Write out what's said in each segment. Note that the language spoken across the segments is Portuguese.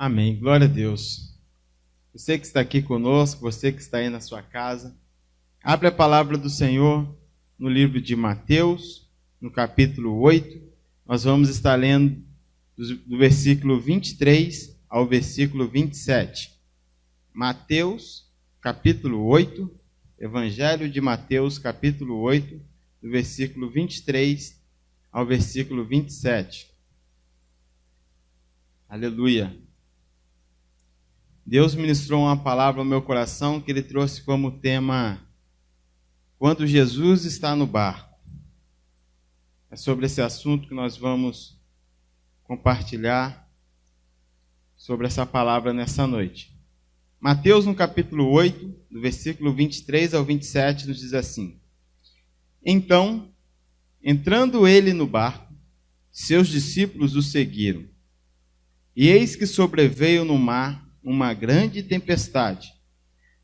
Amém. Glória a Deus. Você que está aqui conosco, você que está aí na sua casa, abre a palavra do Senhor no livro de Mateus, no capítulo 8. Nós vamos estar lendo do versículo 23 ao versículo 27. Mateus, capítulo 8, Evangelho de Mateus, capítulo 8, do versículo 23 ao versículo 27. Aleluia. Deus ministrou uma palavra ao meu coração que ele trouxe como tema Quando Jesus está no barco. É sobre esse assunto que nós vamos compartilhar sobre essa palavra nessa noite. Mateus, no capítulo 8, do versículo 23 ao 27, nos diz assim: Então, entrando ele no barco, seus discípulos o seguiram. E eis que sobreveio no mar uma grande tempestade,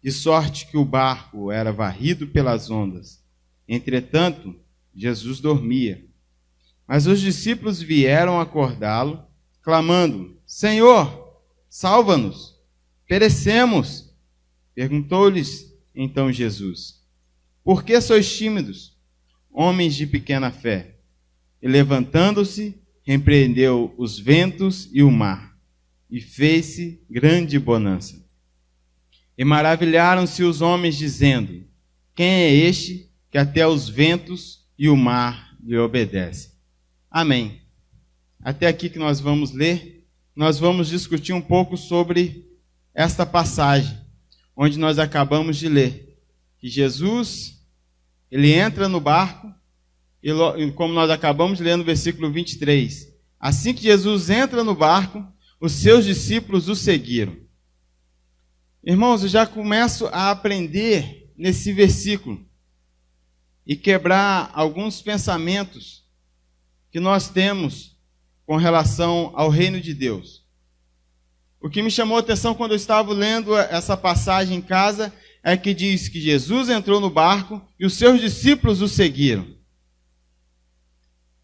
de sorte que o barco era varrido pelas ondas. Entretanto, Jesus dormia. Mas os discípulos vieram acordá-lo, clamando: Senhor, salva-nos, perecemos. Perguntou-lhes então Jesus: Por que sois tímidos, homens de pequena fé? E levantando-se, repreendeu os ventos e o mar, e fez-se grande bonança. E maravilharam-se os homens, dizendo: Quem é este que até os ventos e o mar lhe obedecem? Amém. Até aqui que nós vamos ler, nós vamos discutir um pouco sobre esta passagem, onde nós acabamos de ler, que Jesus, ele entra no barco, e como nós acabamos de ler no versículo 23, assim que Jesus entra no barco, os seus discípulos o seguiram. Irmãos, eu já começo a aprender nesse versículo e quebrar alguns pensamentos que nós temos com relação ao reino de Deus. O que me chamou a atenção quando eu estava lendo essa passagem em casa é que diz que Jesus entrou no barco e os seus discípulos o seguiram.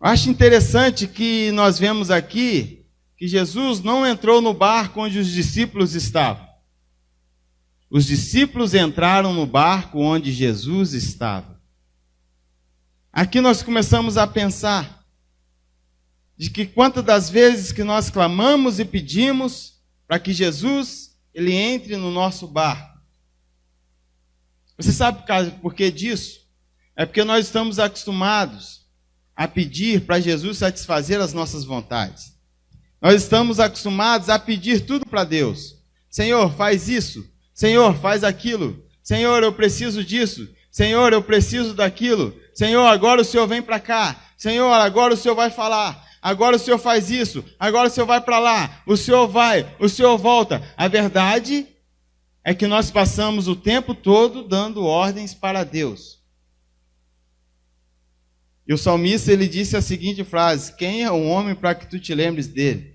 Eu acho interessante que nós vemos aqui que Jesus não entrou no barco onde os discípulos estavam. Os discípulos entraram no barco onde Jesus estava. Aqui nós começamos a pensar de que quantas das vezes que nós clamamos e pedimos para que Jesus ele entre no nosso barco. Você sabe por que disso? É porque nós estamos acostumados a pedir para Jesus satisfazer as nossas vontades. Nós estamos acostumados a pedir tudo para Deus. Senhor, faz isso. Senhor, faz aquilo. Senhor, eu preciso disso. Senhor, eu preciso daquilo. Senhor, agora o Senhor vem para cá. Senhor, agora o Senhor vai falar. Agora o Senhor faz isso. Agora o Senhor vai para lá. O Senhor vai, o Senhor volta. A verdade é que nós passamos o tempo todo dando ordens para Deus. E o salmista, ele disse a seguinte frase: Quem é o homem para que tu te lembres dele?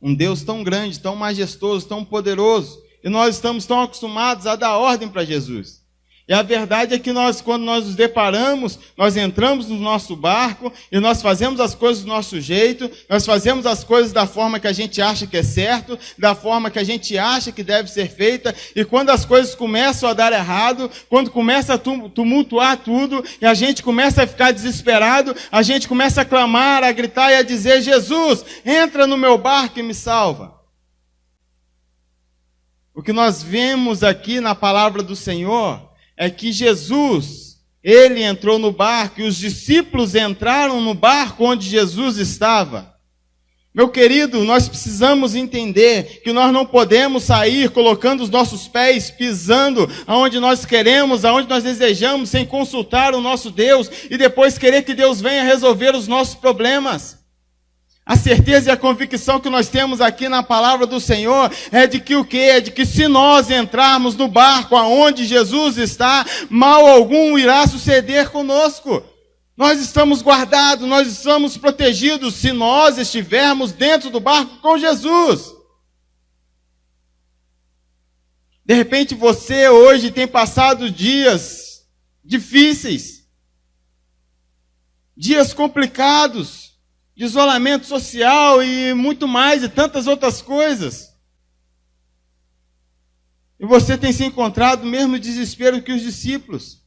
Um Deus tão grande, tão majestoso, tão poderoso, e nós estamos tão acostumados a dar ordem para Jesus. E a verdade é que quando nós nos deparamos, nós entramos no nosso barco e nós fazemos as coisas do nosso jeito, nós fazemos as coisas da forma que a gente acha que é certo, da forma que a gente acha que deve ser feita, e quando as coisas começam a dar errado, quando começa a tumultuar tudo, e a gente começa a ficar desesperado, a gente começa a clamar, a gritar e a dizer: Jesus, entra no meu barco e me salva. O que nós vemos aqui na palavra do Senhor é que Jesus, ele entrou no barco e os discípulos entraram no barco onde Jesus estava. Meu querido, nós precisamos entender que nós não podemos sair colocando os nossos pés, pisando aonde nós queremos, aonde nós desejamos, sem consultar o nosso Deus e depois querer que Deus venha resolver os nossos problemas. A certeza e a convicção que nós temos aqui na palavra do Senhor é de que o quê? É de que se nós entrarmos no barco aonde Jesus está, mal algum irá suceder conosco. Nós estamos guardados, nós estamos protegidos se nós estivermos dentro do barco com Jesus. De repente você hoje tem passado dias difíceis, dias complicados, de isolamento social e muito mais, e tantas outras coisas. E você tem se encontrado no mesmo desespero que os discípulos.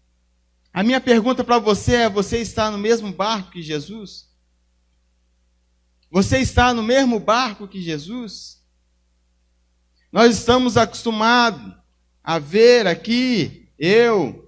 A minha pergunta para você é: você está no mesmo barco que Jesus? Você está no mesmo barco que Jesus? Nós estamos acostumados a ver aqui,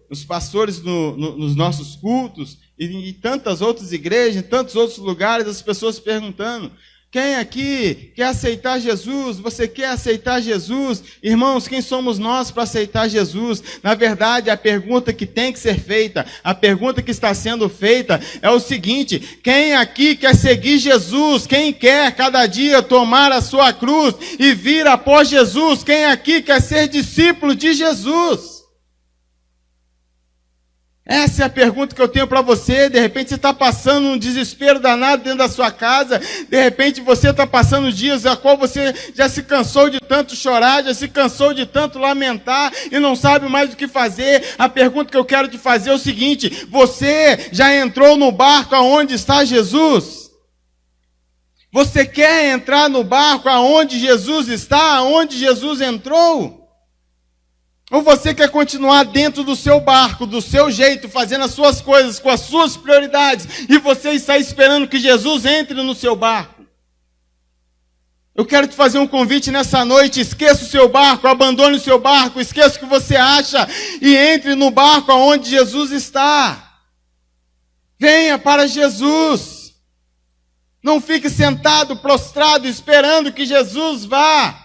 os pastores nos nossos cultos, e em tantas outras igrejas, em tantos outros lugares, as pessoas perguntando: quem aqui quer aceitar Jesus? Você quer aceitar Jesus? Irmãos, quem somos nós para aceitar Jesus? Na verdade, a pergunta que tem que ser feita, a pergunta que está sendo feita é o seguinte: quem aqui quer seguir Jesus? Quem quer cada dia tomar a sua cruz e vir após Jesus? Quem aqui quer ser discípulo de Jesus? Essa é a pergunta que eu tenho para você. De repente você está passando um desespero danado dentro da sua casa. De repente você está passando dias a qual você já se cansou de tanto chorar, já se cansou de tanto lamentar e não sabe mais o que fazer. A pergunta que eu quero te fazer é o seguinte: você já entrou no barco aonde está Jesus? Você quer entrar no barco aonde Jesus está, aonde Jesus entrou? Ou você quer continuar dentro do seu barco, do seu jeito, fazendo as suas coisas, com as suas prioridades, e você está esperando que Jesus entre no seu barco? Eu quero te fazer um convite nessa noite: esqueça o seu barco, abandone o seu barco, esqueça o que você acha, e entre no barco aonde Jesus está. Venha para Jesus. Não fique sentado, prostrado, esperando que Jesus vá.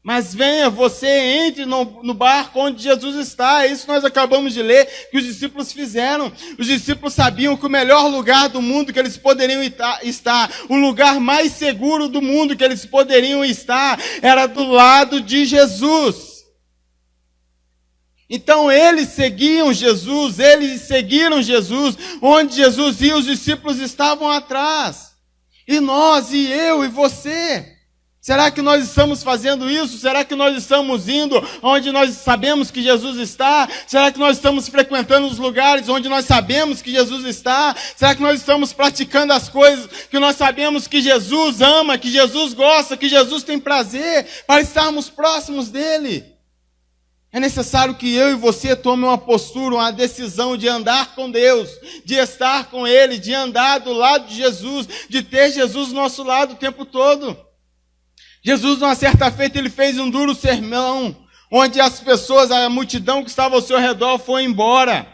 Mas venha, você entre no barco onde Jesus está. É isso que nós acabamos de ler, que os discípulos fizeram. Os discípulos sabiam que o melhor lugar do mundo que eles poderiam estar, o lugar mais seguro do mundo que eles poderiam estar, era do lado de Jesus. Então eles seguiam Jesus, eles seguiram Jesus. Onde Jesus ia, os discípulos estavam atrás. E nós, e eu, e você? Será que nós estamos fazendo isso? Será que nós estamos indo onde nós sabemos que Jesus está? Será que nós estamos frequentando os lugares onde nós sabemos que Jesus está? Será que nós estamos praticando as coisas que nós sabemos que Jesus ama, que Jesus gosta, que Jesus tem prazer, para estarmos próximos dele? É necessário que eu e você tome uma postura, uma decisão de andar com Deus, de estar com Ele, de andar do lado de Jesus, de ter Jesus do nosso lado o tempo todo. Jesus, numa certa feita, ele fez um duro sermão, onde as pessoas, a multidão que estava ao seu redor foi embora.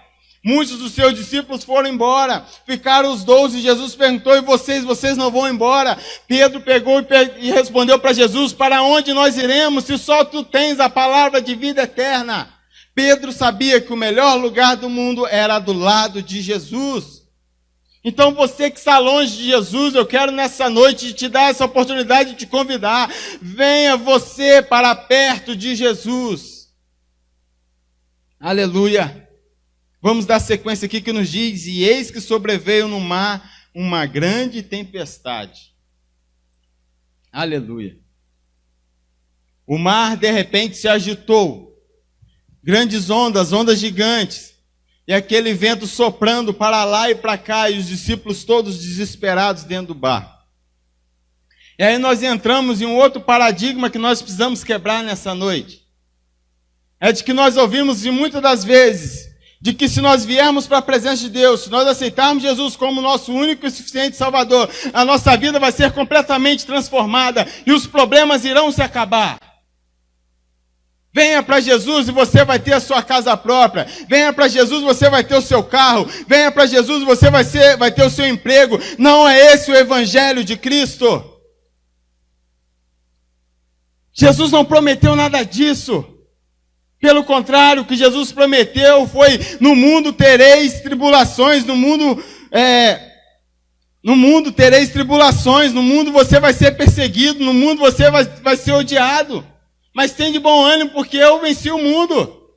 Muitos dos seus discípulos foram embora, ficaram os 12, Jesus perguntou: e vocês não vão embora? Pedro pegou e respondeu para Jesus: para onde nós iremos, se só tu tens a palavra de vida eterna? Pedro sabia que o melhor lugar do mundo era do lado de Jesus. Então você que está longe de Jesus, eu quero nessa noite te dar essa oportunidade de te convidar. Venha você para perto de Jesus. Aleluia. Vamos dar sequência aqui que nos diz: e eis que sobreveio no mar uma grande tempestade. Aleluia. O mar de repente se agitou. Grandes ondas, ondas gigantes. E aquele vento soprando para lá e para cá, e os discípulos todos desesperados dentro do barco. E aí nós entramos em um outro paradigma que nós precisamos quebrar nessa noite. É de que nós ouvimos de muitas das vezes, de que se nós viermos para a presença de Deus, se nós aceitarmos Jesus como nosso único e suficiente Salvador, a nossa vida vai ser completamente transformada e os problemas irão se acabar. Venha para Jesus e você vai ter a sua casa própria. Venha para Jesus e você vai ter o seu carro. Venha para Jesus e você vai ter o seu emprego. Não é esse o evangelho de Cristo. Jesus não prometeu nada disso. Pelo contrário, o que Jesus prometeu foi: no mundo tereis tribulações, no mundo tereis tribulações, no mundo você vai ser perseguido, no mundo você vai ser odiado. Mas tem de bom ânimo, porque eu venci o mundo.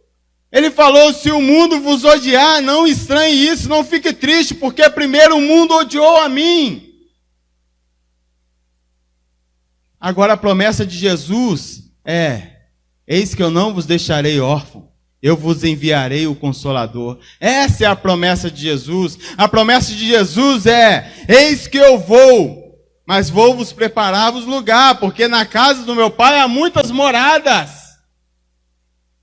Ele falou: se o mundo vos odiar, não estranhe isso, não fique triste, porque primeiro o mundo odiou a mim. Agora a promessa de Jesus é: eis que eu não vos deixarei órfão, eu vos enviarei o Consolador. Essa é a promessa de Jesus. A promessa de Jesus é: eis que eu vou, mas vou vos preparar-vos lugar, porque na casa do meu Pai há muitas moradas.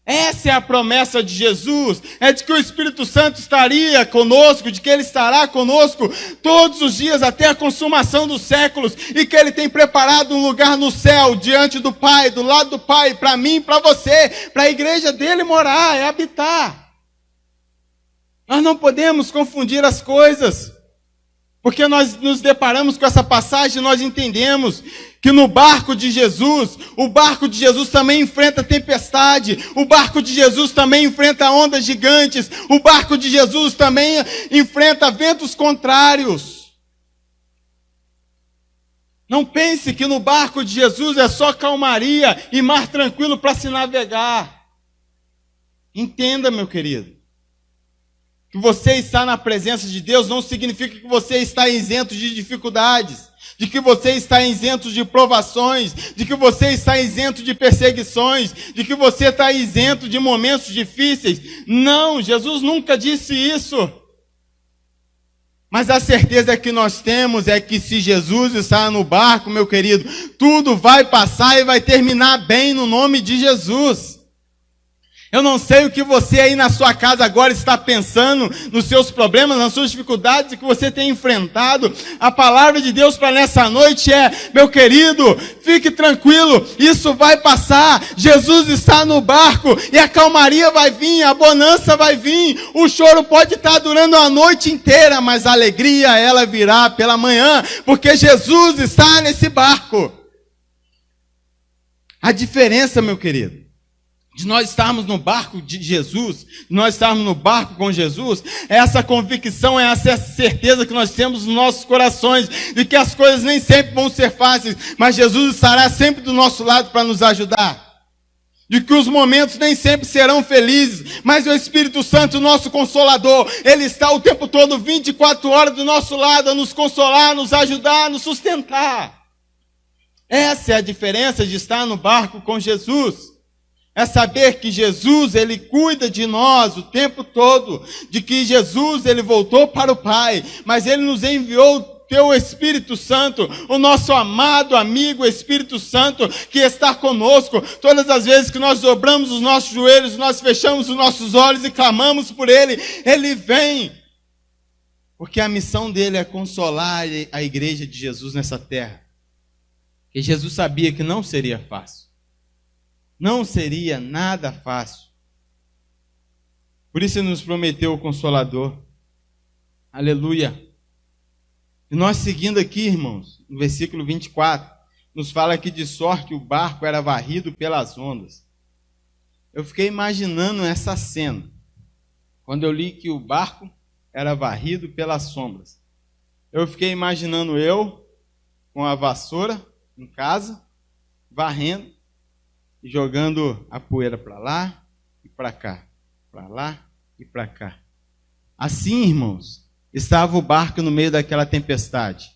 Essa é a promessa de Jesus, é de que o Espírito Santo estaria conosco, de que Ele estará conosco todos os dias até a consumação dos séculos, e que Ele tem preparado um lugar no céu, diante do Pai, do lado do Pai, para mim, para você, para a igreja dele morar, é habitar. Nós não podemos confundir as coisas, porque nós nos deparamos com essa passagem e nós entendemos que no barco de Jesus, o barco de Jesus também enfrenta tempestade, o barco de Jesus também enfrenta ondas gigantes, o barco de Jesus também enfrenta ventos contrários. Não pense que no barco de Jesus é só calmaria e mar tranquilo para se navegar. Entenda, meu querido, que você estar na presença de Deus não significa que você está isento de dificuldades, de que você está isento de provações, de que você está isento de perseguições, de que você está isento de momentos difíceis. Não, Jesus nunca disse isso. Mas a certeza que nós temos é que se Jesus está no barco, meu querido, tudo vai passar e vai terminar bem no nome de Jesus. Eu não sei o que você aí na sua casa agora está pensando, nos seus problemas, nas suas dificuldades que você tem enfrentado. A palavra de Deus para nessa noite é: meu querido, fique tranquilo, isso vai passar. Jesus está no barco e a calmaria vai vir, a bonança vai vir. O choro pode estar durando a noite inteira, mas a alegria ela virá pela manhã, porque Jesus está nesse barco. A diferença, meu querido, de nós estarmos no barco de Jesus, de nós estarmos no barco com Jesus, é essa convicção, é essa certeza que nós temos nos nossos corações, de que as coisas nem sempre vão ser fáceis, mas Jesus estará sempre do nosso lado para nos ajudar. De que os momentos nem sempre serão felizes, mas o Espírito Santo, nosso Consolador, Ele está o tempo todo, 24 horas do nosso lado, a nos consolar, nos ajudar, a nos sustentar. Essa é a diferença de estar no barco com Jesus. É saber que Jesus, Ele cuida de nós o tempo todo, de que Jesus, Ele voltou para o Pai, mas Ele nos enviou o Teu Espírito Santo, o nosso amado amigo Espírito Santo, que está conosco. Todas as vezes que nós dobramos os nossos joelhos, nós fechamos os nossos olhos e clamamos por Ele, Ele vem. Porque a missão dele é consolar a igreja de Jesus nessa terra. E Jesus sabia que não seria fácil. Não seria nada fácil. Por isso Ele nos prometeu o Consolador. Aleluia. E nós seguindo aqui, irmãos, no versículo 24, nos fala que de sorte o barco era varrido pelas ondas. Eu fiquei imaginando essa cena, quando eu li que o barco era varrido pelas sombras. Eu fiquei imaginando eu, com a vassoura em casa, varrendo, e jogando a poeira para lá e para cá, para lá e para cá. Assim, irmãos, estava o barco no meio daquela tempestade.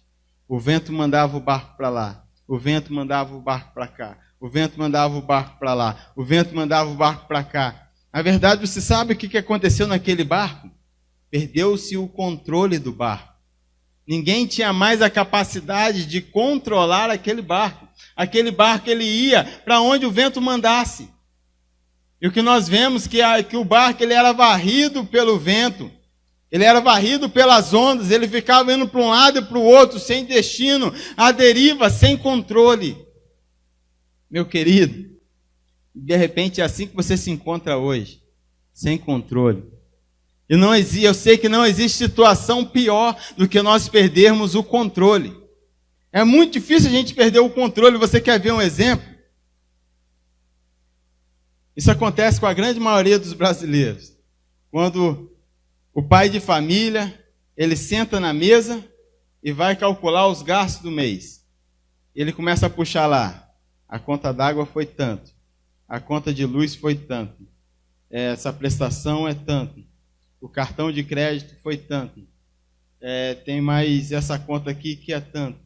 O vento mandava o barco para lá, o vento mandava o barco para cá, o vento mandava o barco para lá, o vento mandava o barco para cá. Na verdade, você sabe o que aconteceu naquele barco? Perdeu-se o controle do barco. Ninguém tinha mais a capacidade de controlar aquele barco. Aquele barco ele ia para onde o vento mandasse. E o que nós vemos que o barco ele era varrido pelo vento. Ele era varrido pelas ondas. Ele ficava indo para um lado e para o outro, sem destino, à deriva, sem controle. Meu querido, de repente é assim que você se encontra hoje, sem controle. E não existe, eu sei que não existe situação pior do que nós perdermos o controle. É muito difícil a gente perder o controle. Você quer ver um exemplo? Isso acontece com a grande maioria dos brasileiros. Quando o pai de família, ele senta na mesa e vai calcular os gastos do mês. Ele começa a puxar lá. A conta d'água foi tanto. A conta de luz foi tanto. Essa prestação é tanto. O cartão de crédito foi tanto. Tem mais essa conta aqui que é tanto.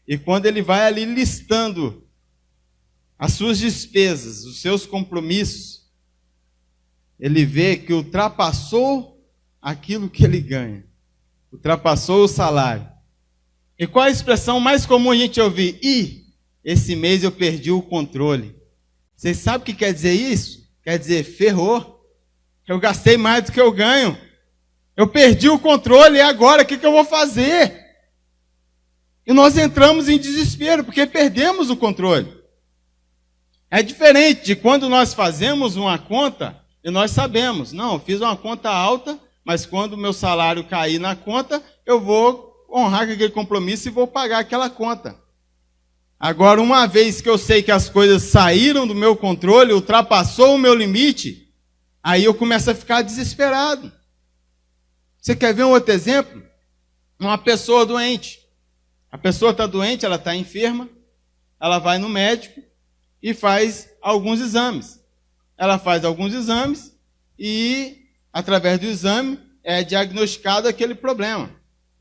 E quando ele vai ali listando as suas despesas, os seus compromissos, ele vê que ultrapassou aquilo que ele ganha. Ultrapassou o salário. E qual a expressão mais comum a gente ouvir? Esse mês eu perdi o controle. Vocês sabem o que quer dizer isso? Quer dizer, ferrou. Eu gastei mais do que eu ganho. Eu perdi o controle, e agora o que eu vou fazer? E nós entramos em desespero, porque perdemos o controle. É diferente de quando nós fazemos uma conta e nós sabemos, não, eu fiz uma conta alta, mas quando o meu salário cair na conta, eu vou honrar aquele compromisso e vou pagar aquela conta. Agora, uma vez que eu sei que as coisas saíram do meu controle, ultrapassou o meu limite, aí eu começo a ficar desesperado. Você quer ver um outro exemplo? Uma pessoa doente. A pessoa está doente, ela está enferma, ela vai no médico e faz alguns exames. Ela faz alguns exames e, através do exame, é diagnosticado aquele problema.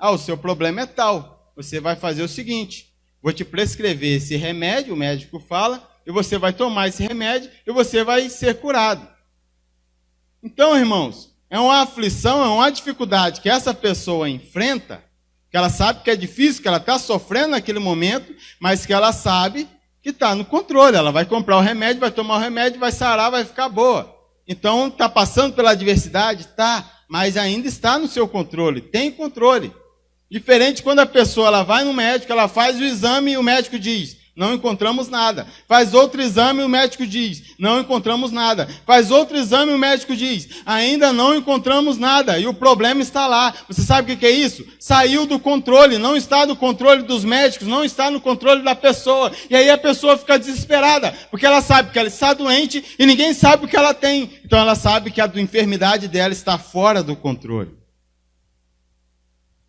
O seu problema é tal. Você vai fazer o seguinte, vou te prescrever esse remédio, o médico fala, e você vai tomar esse remédio e você vai ser curado. Então, irmãos, é uma aflição, é uma dificuldade que essa pessoa enfrenta, que ela sabe que é difícil, que ela está sofrendo naquele momento, mas que ela sabe que está no controle. Ela vai comprar o remédio, vai tomar o remédio, vai sarar, vai ficar boa. Então, está passando pela adversidade? Tá, mas ainda está no seu controle, tem controle. Diferente quando a pessoa ela vai no médico, ela faz o exame e o médico diz, não encontramos nada. Faz outro exame e o médico diz, não encontramos nada. Faz outro exame e o médico diz, ainda não encontramos nada. E o problema está lá. Você sabe o que é isso? Saiu do controle, não está no controle dos médicos, não está no controle da pessoa. E aí a pessoa fica desesperada, porque ela sabe que ela está doente e ninguém sabe o que ela tem. Então ela sabe que a enfermidade dela está fora do controle.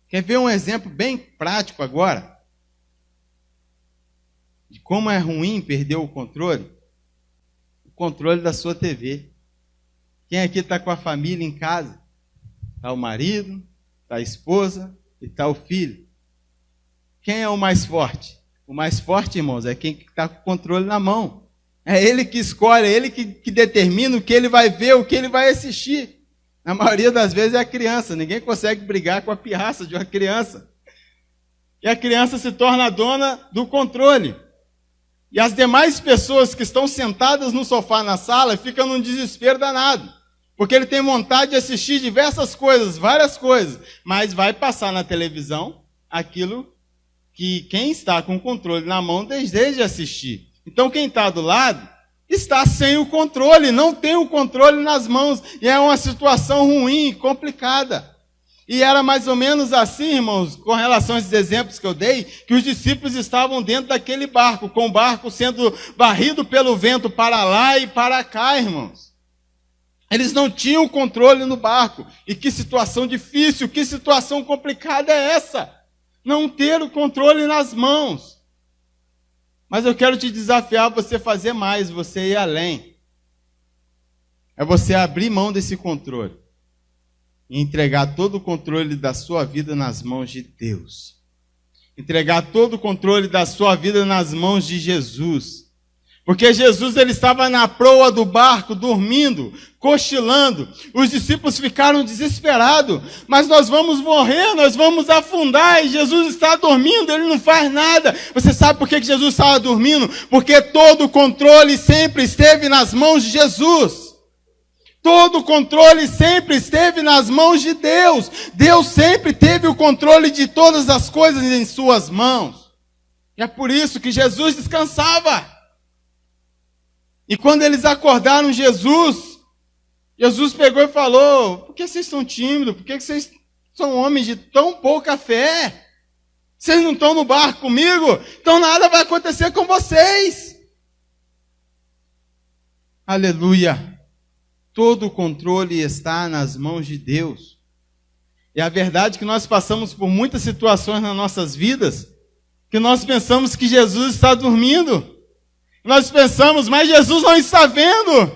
Quer ver um exemplo bem prático agora? De como é ruim perder o controle? O controle da sua TV. Quem aqui está com a família em casa? Está o marido, está a esposa e está o filho. Quem é o mais forte? O mais forte, irmãos, é quem está com o controle na mão. É ele que escolhe, é ele que determina o que ele vai ver, o que ele vai assistir. Na maioria das vezes é a criança. Ninguém consegue brigar com a pirraça de uma criança. E a criança se torna a dona do controle. E as demais pessoas que estão sentadas no sofá na sala ficam num desespero danado. Porque ele tem vontade de assistir diversas coisas, várias coisas. Mas vai passar na televisão aquilo que quem está com o controle na mão deseja assistir. Então quem está do lado está sem o controle, não tem o controle nas mãos. E é uma situação ruim, complicada. E era mais ou menos assim, irmãos, com relação a esses exemplos que eu dei, que os discípulos estavam dentro daquele barco, com o barco sendo varrido pelo vento para lá e para cá, irmãos. Eles não tinham controle no barco. E que situação difícil, que situação complicada é essa? Não ter o controle nas mãos. Mas eu quero te desafiar a você fazer mais, você ir além. É você abrir mão desse controle. E entregar todo o controle da sua vida nas mãos de Deus. Entregar todo o controle da sua vida nas mãos de Jesus. Porque Jesus ele estava na proa do barco, dormindo, cochilando. Os discípulos ficaram desesperados. Mas nós vamos morrer, nós vamos afundar. E Jesus está dormindo, ele não faz nada. Você sabe por que Jesus estava dormindo? Porque todo o controle sempre esteve nas mãos de Jesus. Todo o controle sempre esteve nas mãos de Deus. Deus sempre teve o controle de todas as coisas em suas mãos. E é por isso que Jesus descansava. E quando eles acordaram Jesus pegou e falou, por que vocês são tímidos? Por que vocês são homens de tão pouca fé? Vocês não estão no barco comigo? Então nada vai acontecer com vocês. Aleluia. Todo o controle está nas mãos de Deus. E a verdade é que nós passamos por muitas situações nas nossas vidas que nós pensamos que Jesus está dormindo. Nós pensamos, mas Jesus não está vendo.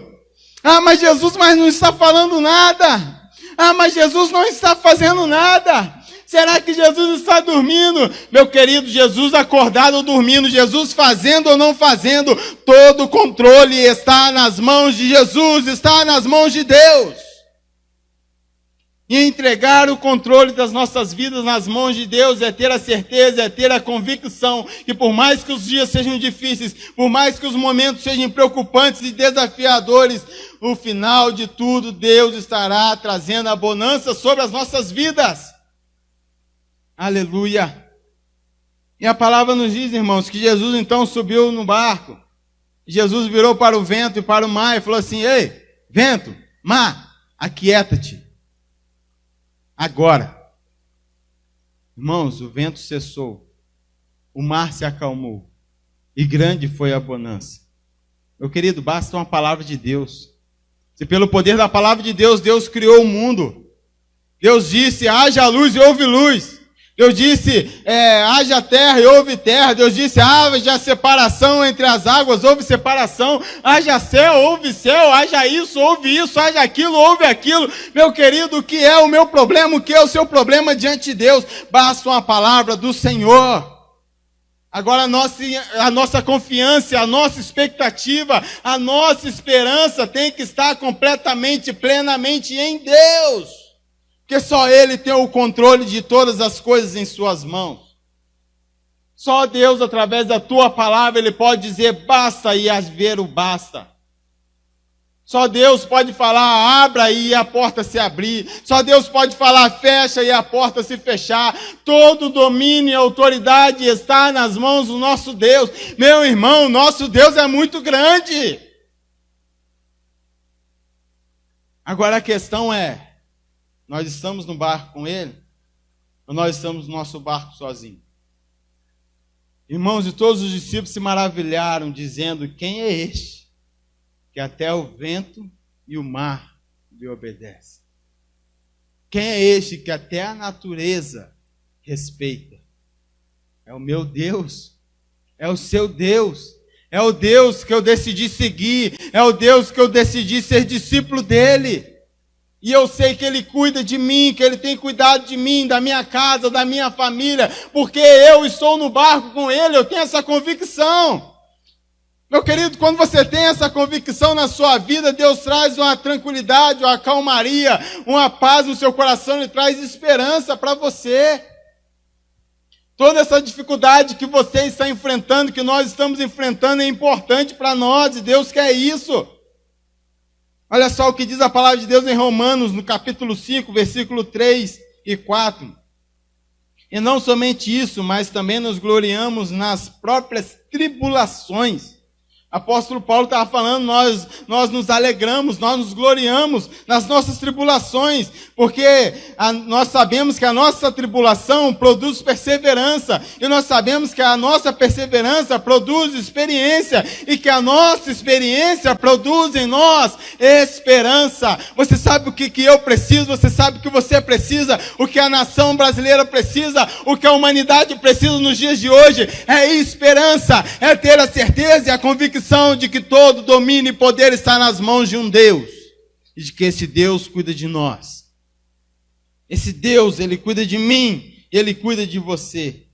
Mas Jesus não está falando nada. Mas Jesus não está fazendo nada. Será que Jesus está dormindo? Meu querido, Jesus acordado ou dormindo, Jesus fazendo ou não fazendo, todo o controle está nas mãos de Jesus, está nas mãos de Deus. E entregar o controle das nossas vidas nas mãos de Deus é ter a certeza, é ter a convicção que por mais que os dias sejam difíceis, por mais que os momentos sejam preocupantes e desafiadores, no final de tudo Deus estará trazendo a bonança sobre as nossas vidas. Aleluia! E a palavra nos diz, irmãos, que Jesus então subiu no barco. Jesus virou para o vento e para o mar e falou assim: ei, vento, mar, aquieta-te. Agora. Irmãos, o vento cessou, o mar se acalmou e grande foi a bonança. Meu querido, basta uma palavra de Deus. Se pelo poder da palavra de Deus, Deus criou o mundo. Deus disse: haja luz e houve luz. Deus disse: haja terra e houve terra. Deus disse: haja separação entre as águas, houve separação. Haja céu, houve céu. Haja isso, houve isso. Haja aquilo, houve aquilo. Meu querido, o que é o meu problema? O que é o seu problema diante de Deus? Basta uma palavra do Senhor. Agora a nossa confiança, a nossa expectativa, a nossa esperança tem que estar completamente, plenamente em Deus. Porque só Ele tem o controle de todas as coisas em suas mãos. Só Deus, através da tua palavra, Ele pode dizer basta e haver o basta. Só Deus pode falar abra e a porta se abrir. Só Deus pode falar fecha e a porta se fechar. Todo domínio e autoridade está nas mãos do nosso Deus. Meu irmão, nosso Deus é muito grande. Agora a questão é: nós estamos no barco com Ele? Ou nós estamos no nosso barco sozinhos? Irmãos, e todos os discípulos se maravilharam, dizendo: quem é este que até o vento e o mar lhe obedecem? Quem é este que até a natureza respeita? É o meu Deus, é o seu Deus, é o Deus que eu decidi seguir, é o Deus que eu decidi ser discípulo dele. E eu sei que Ele cuida de mim, que Ele tem cuidado de mim, da minha casa, da minha família, porque eu estou no barco com Ele, eu tenho essa convicção. Meu querido, quando você tem essa convicção na sua vida, Deus traz uma tranquilidade, uma calmaria, uma paz no seu coração e traz esperança para você. Toda essa dificuldade que você está enfrentando, que nós estamos enfrentando, é importante para nós e Deus quer isso. Olha só o que diz a palavra de Deus em Romanos, no capítulo 5, versículo 3 e 4. E não somente isso, mas também nos gloriamos nas próprias tribulações. Apóstolo Paulo estava falando, nós nos alegramos, nós nos gloriamos nas nossas tribulações, porque nós sabemos que a nossa tribulação produz perseverança, e nós sabemos que a nossa perseverança produz experiência, e que a nossa experiência produz em nós esperança. Você sabe o que eu preciso, você sabe o que você precisa, o que a nação brasileira precisa, o que a humanidade precisa nos dias de hoje é esperança, é ter a certeza e a convicção de que todo domínio e poder está nas mãos de um Deus, e de que esse Deus cuida de nós. Esse Deus, Ele cuida de mim, Ele cuida de você.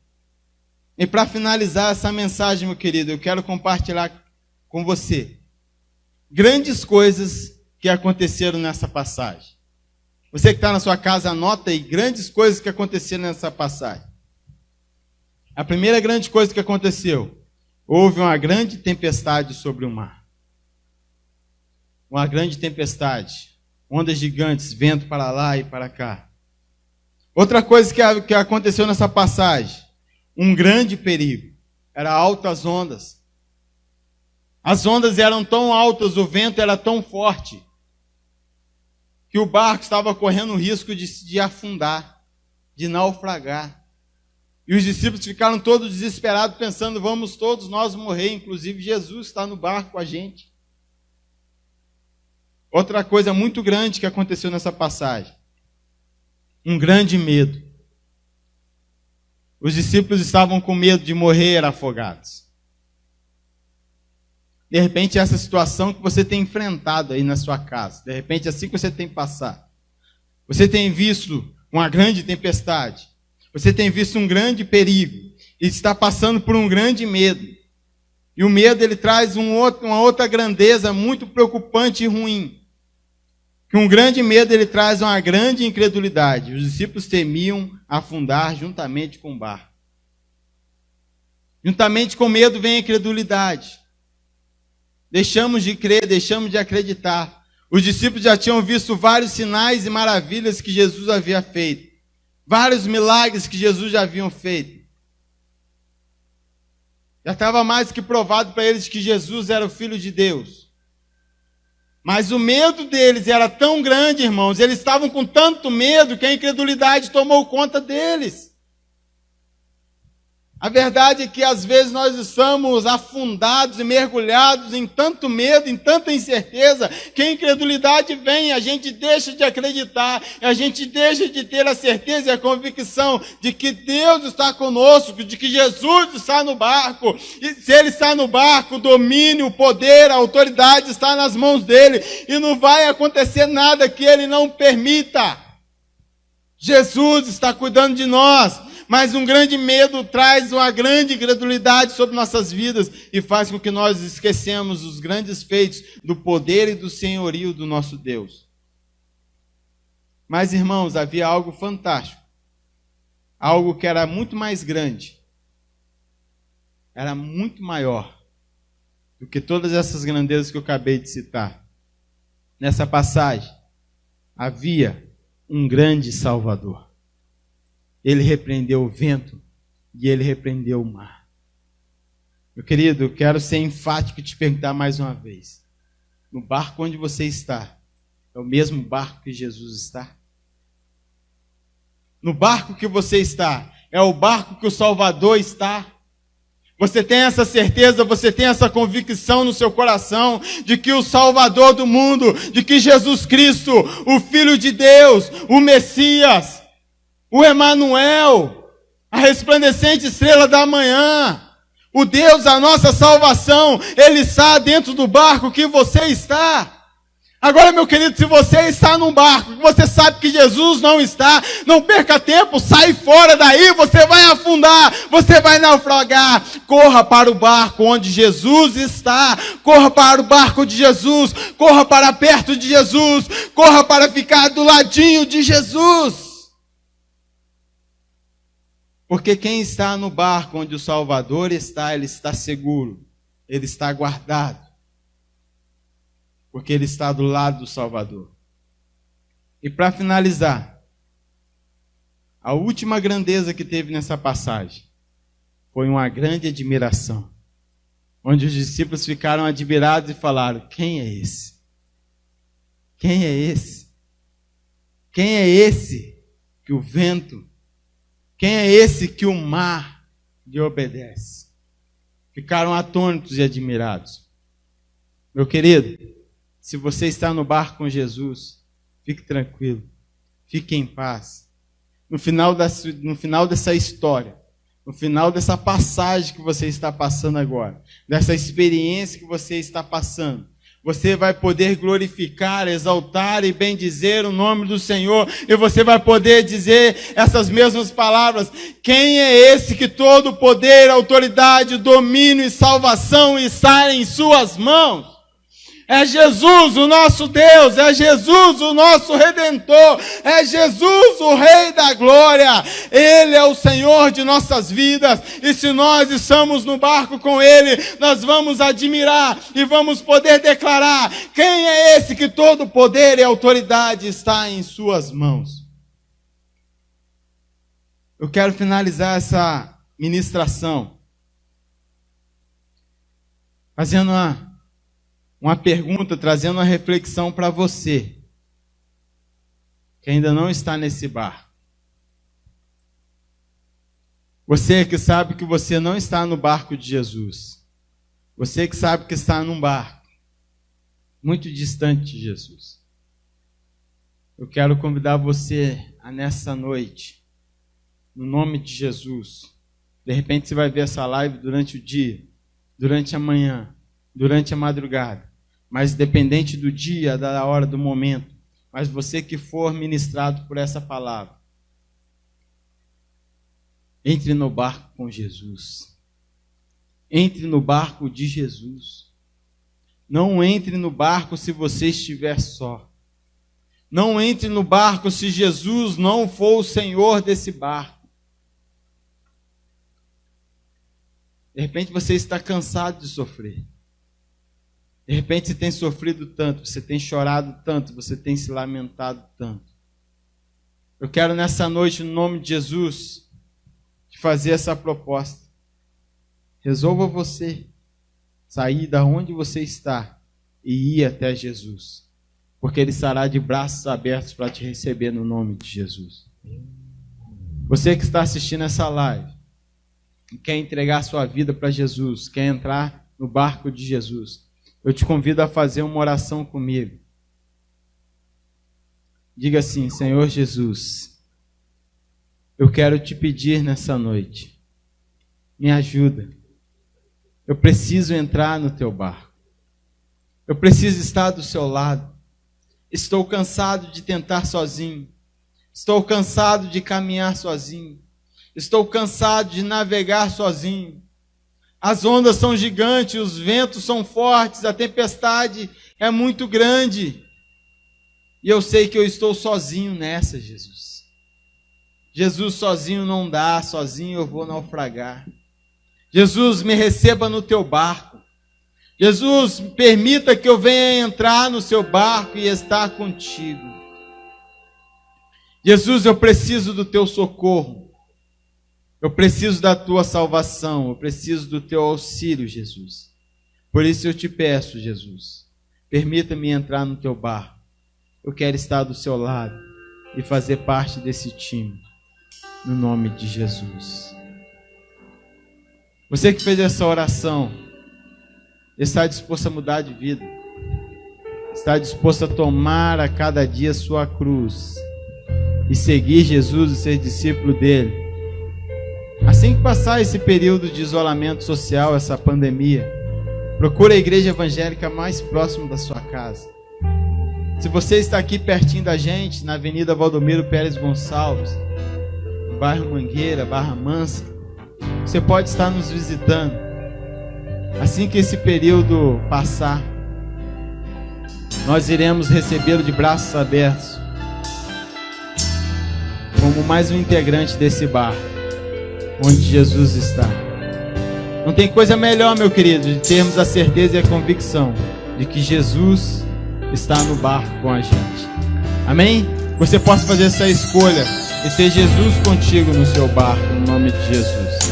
E para finalizar essa mensagem, meu querido, eu quero compartilhar com você grandes coisas que aconteceram nessa passagem. Você que está na sua casa, anota aí grandes coisas que aconteceram nessa passagem. A primeira grande coisa que aconteceu: houve uma grande tempestade sobre o mar. Uma grande tempestade. Ondas gigantes, vento para lá e para cá. Outra coisa que aconteceu nessa passagem: um grande perigo. Eram altas ondas. As ondas eram tão altas, o vento era tão forte, que o barco estava correndo o risco de afundar, de naufragar. E os discípulos ficaram todos desesperados, pensando: vamos todos nós morrer, inclusive Jesus está no barco com a gente. Outra coisa muito grande que aconteceu nessa passagem: um grande medo. Os discípulos estavam com medo de morrer afogados. De repente, essa situação que você tem enfrentado aí na sua casa, de repente, assim que você tem passado, você tem visto uma grande tempestade, você tem visto um grande perigo e está passando por um grande medo. E o medo, ele traz uma outra grandeza muito preocupante e ruim. que um grande medo ele traz uma grande incredulidade. Os discípulos temiam afundar juntamente com o barco. Juntamente com medo vem a incredulidade. Deixamos de crer, deixamos de acreditar. Os discípulos já tinham visto vários sinais e maravilhas que Jesus havia feito. Vários milagres que Jesus já havia feito. Já estava mais que provado para eles que Jesus era o Filho de Deus. Mas o medo deles era tão grande, irmãos, eles estavam com tanto medo que a incredulidade tomou conta deles. A verdade é que às vezes nós estamos afundados e mergulhados em tanto medo, em tanta incerteza, que a incredulidade vem, a gente deixa de acreditar, a gente deixa de ter a certeza e a convicção de que Deus está conosco, de que Jesus está no barco. E se Ele está no barco, o domínio, o poder, a autoridade está nas mãos dEle. E não vai acontecer nada que Ele não permita. Jesus está cuidando de nós. Mas um grande medo traz uma grande incredulidade sobre nossas vidas e faz com que nós esquecemos os grandes feitos do poder e do senhorio do nosso Deus. Mas, irmãos, havia algo fantástico. Algo que era muito mais grande. Era muito maior do que todas essas grandezas que eu acabei de citar. Nessa passagem, havia um grande Salvador. Ele repreendeu o vento e ele repreendeu o mar. Meu querido, eu quero ser enfático e te perguntar mais uma vez. No barco onde você está, é o mesmo barco que Jesus está? No barco que você está, é o barco que o Salvador está? Você tem essa certeza, você tem essa convicção no seu coração de que o Salvador do mundo, de que Jesus Cristo, o Filho de Deus, o Messias, o Emanuel, a resplandecente estrela da manhã, o Deus da nossa salvação, Ele está dentro do barco que você está. Agora, meu querido, se você está num barco, você sabe que Jesus não está, não perca tempo, sai fora daí, você vai afundar, você vai naufragar. Corra para o barco onde Jesus está, corra para o barco de Jesus, corra para perto de Jesus, corra para ficar do ladinho de Jesus. Porque quem está no barco onde o Salvador está, ele está seguro, ele está guardado. Porque ele está do lado do Salvador. E para finalizar, a última grandeza que teve nessa passagem foi uma grande admiração. Onde os discípulos ficaram admirados e falaram: quem é esse? Quem é esse? Quem é esse que o vento, quem é esse que o mar lhe obedece? Ficaram atônitos e admirados. Meu querido, se você está no barco com Jesus, fique tranquilo, fique em paz. No final dessa história, no final dessa passagem que você está passando agora, dessa experiência que você está passando, você vai poder glorificar, exaltar e bendizer o nome do Senhor. E você vai poder dizer essas mesmas palavras: quem é esse que todo poder, autoridade, domínio e salvação está em suas mãos? É Jesus, o nosso Deus, é Jesus, o nosso Redentor, é Jesus, o Rei da Glória. Ele é o Senhor de nossas vidas, e se nós estamos no barco com Ele, nós vamos admirar e vamos poder declarar: quem é esse que todo poder e autoridade está em suas mãos? Eu quero finalizar essa ministração fazendo uma pergunta, trazendo uma reflexão para você, que ainda não está nesse barco. Você que sabe que você não está no barco de Jesus. Você que sabe que está num barco muito distante de Jesus. Eu quero convidar você a nessa noite, no nome de Jesus. De repente você vai ver essa live durante o dia, durante a manhã, durante a madrugada. Mas dependente do dia, da hora, do momento, mas você que for ministrado por essa palavra, entre no barco com Jesus. Entre no barco de Jesus. Não entre no barco se você estiver só. Não entre no barco se Jesus não for o Senhor desse barco. De repente você está cansado de sofrer. De repente você tem sofrido tanto, você tem chorado tanto, você tem se lamentado tanto. Eu quero nessa noite, no nome de Jesus, te fazer essa proposta. Resolva você sair da onde você está e ir até Jesus. Porque Ele estará de braços abertos para te receber no nome de Jesus. Você que está assistindo essa live e quer entregar sua vida para Jesus, quer entrar no barco de Jesus, eu te convido a fazer uma oração comigo. Diga assim: Senhor Jesus, eu quero te pedir nessa noite, me ajuda. Eu preciso entrar no teu barco. Eu preciso estar do seu lado. Estou cansado de tentar sozinho. Estou cansado de caminhar sozinho. Estou cansado de navegar sozinho. As ondas são gigantes, os ventos são fortes, a tempestade é muito grande. E eu sei que eu estou sozinho nessa, Jesus. Jesus, sozinho não dá, sozinho eu vou naufragar. Jesus, me receba no teu barco. Jesus, permita que eu venha entrar no seu barco e estar contigo. Jesus, eu preciso do teu socorro. Eu preciso da tua salvação. Eu preciso do teu auxílio, Jesus. Por isso eu te peço, Jesus, permita-me entrar no teu barco. Eu quero estar do seu lado e fazer parte desse time. No nome de Jesus. Você que fez essa oração, está disposto a mudar de vida, está disposto a tomar a cada dia sua cruz e seguir Jesus e ser discípulo dele. Assim que passar esse período de isolamento social, essa pandemia, procure a igreja evangélica mais próxima da sua casa. Se você está aqui pertinho da gente, na Avenida Valdomiro Pérez Gonçalves, no bairro Mangueira, Barra Mansa, você pode estar nos visitando. Assim que esse período passar, nós iremos recebê-lo de braços abertos, como mais um integrante desse barco, onde Jesus está. Não tem coisa melhor, meu querido, de termos a certeza e a convicção de que Jesus está no barco com a gente. Amém? Você possa fazer essa escolha e ter Jesus contigo no seu barco, no nome de Jesus.